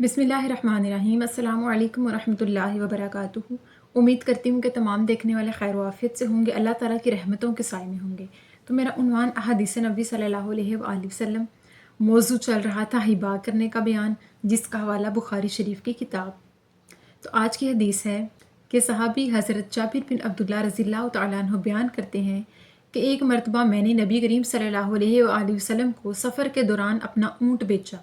بسم اللہ الرحمن الرحیم۔ السلام علیکم ورحمۃ اللہ وبرکاتہ۔ امید کرتی ہوں کہ تمام دیکھنے والے خیر و عافیت سے ہوں گے، اللہ تعالیٰ کی رحمتوں کے سائے میں ہوں گے۔ تو میرا عنوان احادیث نبی صلی اللہ علیہ وآلہ وسلم، موضوع چل رہا تھا ہبا کرنے کا بیان، جس کا حوالہ بخاری شریف کی کتاب۔ تو آج کی حدیث ہے کہ صحابی حضرت جابر بن عبداللہ رضی اللہ تعالیٰ عنہ بیان کرتے ہیں کہ ایک مرتبہ میں نے نبی کریم صلی اللہ علیہ وآلہ وسلم کو سفر کے دوران اپنا اونٹ بیچا،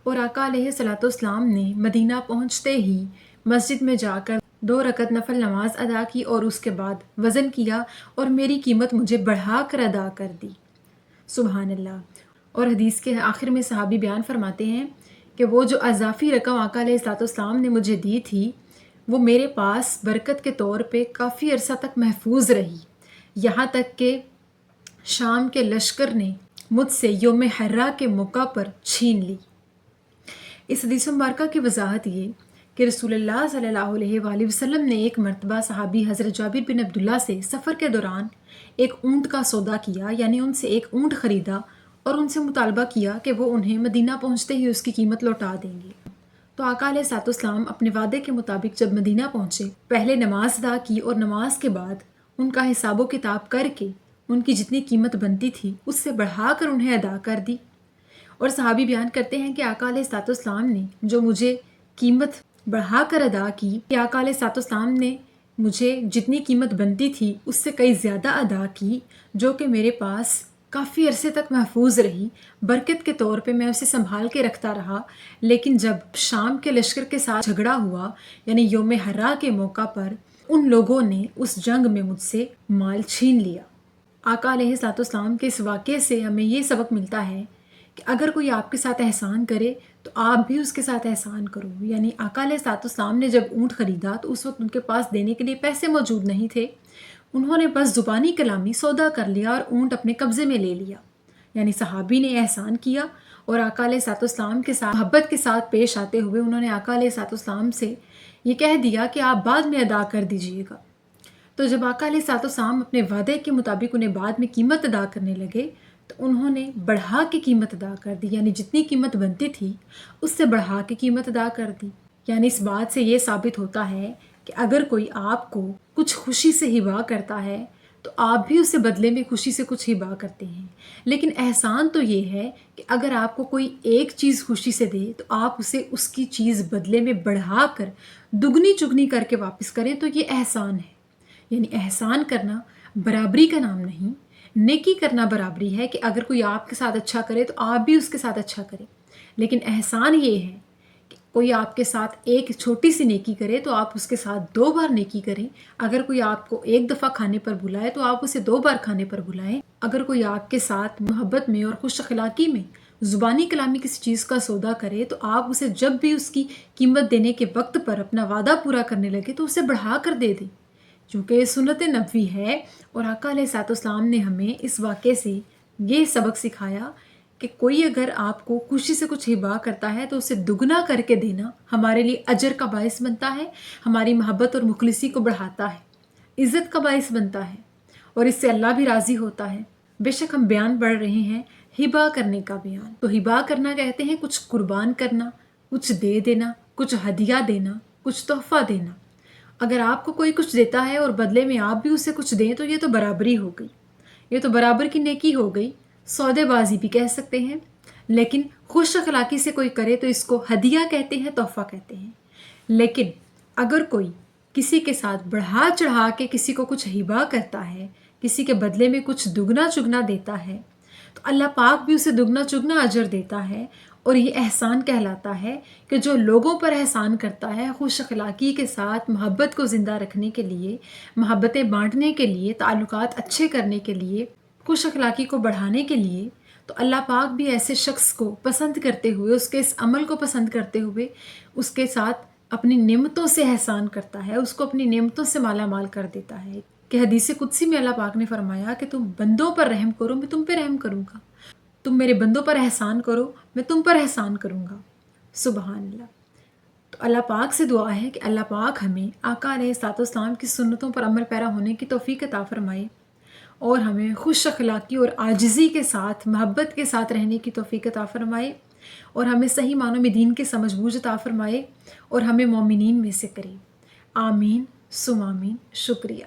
اور آقا علیہ الصلوۃ والسلام نے مدینہ پہنچتے ہی مسجد میں جا کر 2 رکعت نفل نماز ادا کی اور اس کے بعد وزن کیا اور میری قیمت مجھے بڑھا کر ادا کر دی۔ سبحان اللہ۔ اور حدیث کے آخر میں صحابی بیان فرماتے ہیں کہ وہ جو اضافی رقم آقا علیہ الصلوۃ والسلام نے مجھے دی تھی وہ میرے پاس برکت کے طور پہ کافی عرصہ تک محفوظ رہی، یہاں تک کہ شام کے لشکر نے مجھ سے یوم حرہ کے موقع پر چھین لی۔ اس حدیث مبارکہ کی وضاحت یہ کہ رسول اللہ صلی اللہ علیہ وآلہ وسلم نے ایک مرتبہ صحابی حضرت جابر بن عبداللہ سے سفر کے دوران ایک اونٹ کا سودا کیا، یعنی ان سے ایک اونٹ خریدا اور ان سے مطالبہ کیا کہ وہ انہیں مدینہ پہنچتے ہی اس کی قیمت لوٹا دیں گے۔ تو آقا علیہ الصلوۃ والسلام اپنے وعدے کے مطابق جب مدینہ پہنچے، پہلے نماز ادا کی اور نماز کے بعد ان کا حساب و کتاب کر کے ان کی جتنی قیمت بنتی تھی اس سے بڑھا کر انہیں ادا کر دی۔ اور صحابی بیان کرتے ہیں کہ آقا علیہ الصلوۃ والسلام نے جو مجھے قیمت بڑھا کر ادا کی، کہ آقا علیہ الصلوۃ والسلام نے مجھے جتنی قیمت بنتی تھی اس سے کئی زیادہ ادا کی، جو کہ میرے پاس کافی عرصے تک محفوظ رہی، برکت کے طور پہ میں اسے سنبھال کے رکھتا رہا۔ لیکن جب شام کے لشکر کے ساتھ جھگڑا ہوا، یعنی یوم حرہ کے موقع پر، ان لوگوں نے اس جنگ میں مجھ سے مال چھین لیا۔ آقا علیہ الصلوۃ والسلام کے اس واقعے سے ہمیں یہ سبق ملتا ہے کہ اگر کوئی آپ کے ساتھ احسان کرے تو آپ بھی اس کے ساتھ احسان کرو۔ یعنی آقا علیہ الصلوۃ والسلام نے جب اونٹ خریدا تو اس وقت ان کے پاس دینے کے لیے پیسے موجود نہیں تھے، انہوں نے بس زبانی کلامی سودا کر لیا اور اونٹ اپنے قبضے میں لے لیا۔ یعنی صحابی نے احسان کیا اور آقا علیہ الصلوۃ والسلام کے ساتھ محبت کے ساتھ پیش آتے ہوئے انہوں نے آقا علیہ الصلوۃ والسلام سے یہ کہہ دیا کہ آپ بعد میں ادا کر دیجئے گا۔ تو جب آقا علیہ الصلوۃ والسلام اپنے وعدے کے مطابق انہیں بعد میں قیمت ادا کرنے لگے تو انہوں نے بڑھا کے قیمت ادا کر دی، یعنی جتنی قیمت بنتی تھی اس سے بڑھا کے قیمت ادا کر دی۔ یعنی اس بات سے یہ ثابت ہوتا ہے کہ اگر کوئی آپ کو کچھ خوشی سے ہبا کرتا ہے تو آپ بھی اسے بدلے میں خوشی سے کچھ ہبا کرتے ہیں۔ لیکن احسان تو یہ ہے کہ اگر آپ کو کوئی ایک چیز خوشی سے دے تو آپ اسے اس کی چیز بدلے میں بڑھا کر دگنی چگنی کر کے واپس کریں، تو یہ احسان ہے۔ یعنی احسان کرنا برابری کا نام نہیں، نیکی کرنا برابری ہے کہ اگر کوئی آپ کے ساتھ اچھا کرے تو آپ بھی اس کے ساتھ اچھا کریں۔ لیکن احسان یہ ہے کہ کوئی آپ کے ساتھ ایک چھوٹی سی نیکی کرے تو آپ اس کے ساتھ 2 بار نیکی کریں۔ اگر کوئی آپ کو ایک دفعہ کھانے پر بلائے تو آپ اسے 2 بار کھانے پر بلائیں۔ اگر کوئی آپ کے ساتھ محبت میں اور خوش اخلاقی میں زبانی کلامی کسی چیز کا سودا کرے تو آپ اسے جب بھی اس کی قیمت دینے کے وقت پر اپنا وعدہ پورا کرنے لگے تو اسے بڑھا کر دے دیں، چونکہ یہ سنت نبوی ہے۔ اور آقا علیہ الصلوۃ والسلام نے ہمیں اس واقعے سے یہ سبق سکھایا کہ کوئی اگر آپ کو خوشی سے کچھ ہبا کرتا ہے تو اسے دگنا کر کے دینا ہمارے لیے اجر کا باعث بنتا ہے، ہماری محبت اور مخلصی کو بڑھاتا ہے، عزت کا باعث بنتا ہے، اور اس سے اللہ بھی راضی ہوتا ہے۔ بے شک ہم بیان پڑھ رہے ہیں ہبا کرنے کا بیان۔ تو ہبا کرنا کہتے ہیں کچھ قربان کرنا، کچھ دے دینا، کچھ ہدیہ دینا، کچھ تحفہ دینا۔ اگر آپ کو کوئی کچھ دیتا ہے اور بدلے میں آپ بھی اسے کچھ دیں تو یہ تو برابری ہو گئی، یہ تو برابر کی نیکی ہو گئی، سودے بازی بھی کہہ سکتے ہیں۔ لیکن خوش اخلاقی سے کوئی کرے تو اس کو ہدیہ کہتے ہیں، تحفہ کہتے ہیں۔ لیکن اگر کوئی کسی کے ساتھ بڑھا چڑھا کے کسی کو کچھ ہبا کرتا ہے، کسی کے بدلے میں کچھ دگنا چگنا دیتا ہے، تو اللہ پاک بھی اسے دگنا چگنا اجر دیتا ہے۔ اور یہ احسان کہلاتا ہے کہ جو لوگوں پر احسان کرتا ہے خوش اخلاقی کے ساتھ محبت کو زندہ رکھنے کے لیے، محبتیں بانٹنے کے لیے، تعلقات اچھے کرنے کے لیے، خوش اخلاقی کو بڑھانے کے لیے، تو اللہ پاک بھی ایسے شخص کو پسند کرتے ہوئے، اس کے اس عمل کو پسند کرتے ہوئے اس کے ساتھ اپنی نعمتوں سے احسان کرتا ہے، اس کو اپنی نعمتوں سے مالا مال کر دیتا ہے۔ کہ حدیث قدسی میں اللہ پاک نے فرمایا کہ تم بندوں پر رحم کرو میں تم پہ رحم کروں گا، تم میرے بندوں پر احسان کرو میں تم پر احسان کروں گا۔ سبحان اللہ۔ تو اللہ پاک سے دعا ہے کہ اللہ پاک ہمیں آقا علیہ الصلوۃ والسلام کی سنتوں پر عمل پیرا ہونے کی توفیق عطا فرمائے، اور ہمیں خوش اخلاقی اور عاجزی کے ساتھ، محبت کے ساتھ رہنے کی توفیق عطا فرمائے، اور ہمیں صحیح معنوں میں دین کی سمجھ بوجھ عطا فرمائے اور ہمیں مومنین میں سے کرے۔ آمین ثم آمین۔ شکریہ۔